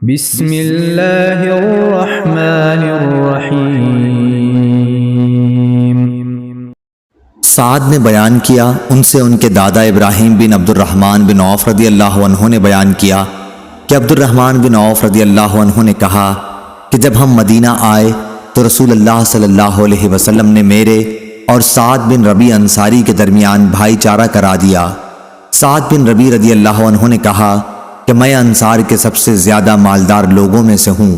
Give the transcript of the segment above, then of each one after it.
بسم اللہ الرحمن الرحیم۔ سعد نے بیان کیا ان سے ان کے دادا ابراہیم بن عبد الرحمن بن عوف رضی اللہ عنہ نے بیان کیا کہ عبد الرحمن بن عوف رضی اللہ عنہ نے کہا کہ جب ہم مدینہ آئے تو رسول اللہ صلی اللہ علیہ وسلم نے میرے اور سعد بن ربیع انصاری کے درمیان بھائی چارہ کرا دیا۔ سعد بن ربیع رضی اللہ عنہ نے کہا کہ میں انصار کے سب سے زیادہ مالدار لوگوں میں سے ہوں،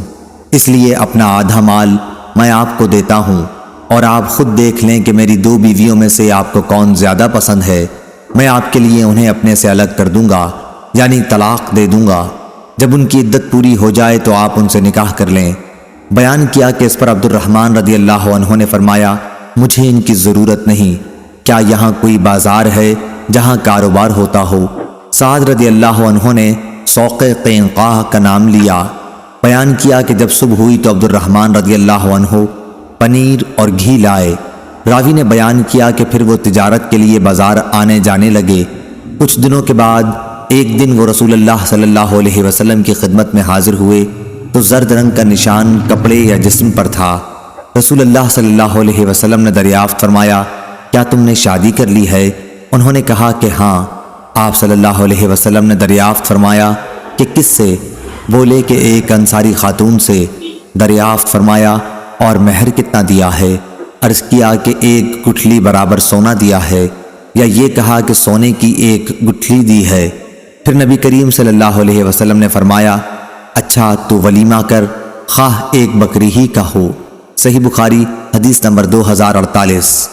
اس لیے اپنا آدھا مال میں آپ کو دیتا ہوں، اور آپ خود دیکھ لیں کہ میری دو بیویوں میں سے آپ کو کون زیادہ پسند ہے، میں آپ کے لیے انہیں اپنے سے الگ کر دوں گا، یعنی طلاق دے دوں گا۔ جب ان کی عدت پوری ہو جائے تو آپ ان سے نکاح کر لیں۔ بیان کیا کہ اس پر عبد الرحمن رضی اللہ عنہ نے فرمایا مجھے ان کی ضرورت نہیں، کیا یہاں کوئی بازار ہے جہاں کاروبار ہوتا ہو؟ سعد رضی اللہ عنہ نے سوق قینقاع کا نام لیا۔ بیان کیا کہ جب صبح ہوئی تو عبد الرحمن رضی اللہ عنہ پنیر اور گھی لائے۔ راوی نے بیان کیا کہ پھر وہ تجارت کے لیے بازار آنے جانے لگے۔ کچھ دنوں کے بعد ایک دن وہ رسول اللہ صلی اللہ علیہ وسلم کی خدمت میں حاضر ہوئے تو زرد رنگ کا نشان کپڑے یا جسم پر تھا۔ رسول اللہ صلی اللہ علیہ وسلم نے دریافت فرمایا کیا تم نے شادی کر لی ہے؟ انہوں نے کہا کہ ہاں۔ آپ صلی اللہ علیہ وسلم نے دریافت فرمایا کہ کس سے؟ بولے کہ ایک انصاری خاتون سے۔ دریافت فرمایا اور مہر کتنا دیا ہے؟ عرض کیا کہ ایک گٹھلی برابر سونا دیا ہے، یا یہ کہا کہ سونے کی ایک گٹھلی دی ہے۔ پھر نبی کریم صلی اللہ علیہ وسلم نے فرمایا اچھا تو ولیمہ کر، خواہ ایک بکری ہی کا ہو۔ صحیح بخاری حدیث نمبر 2048۔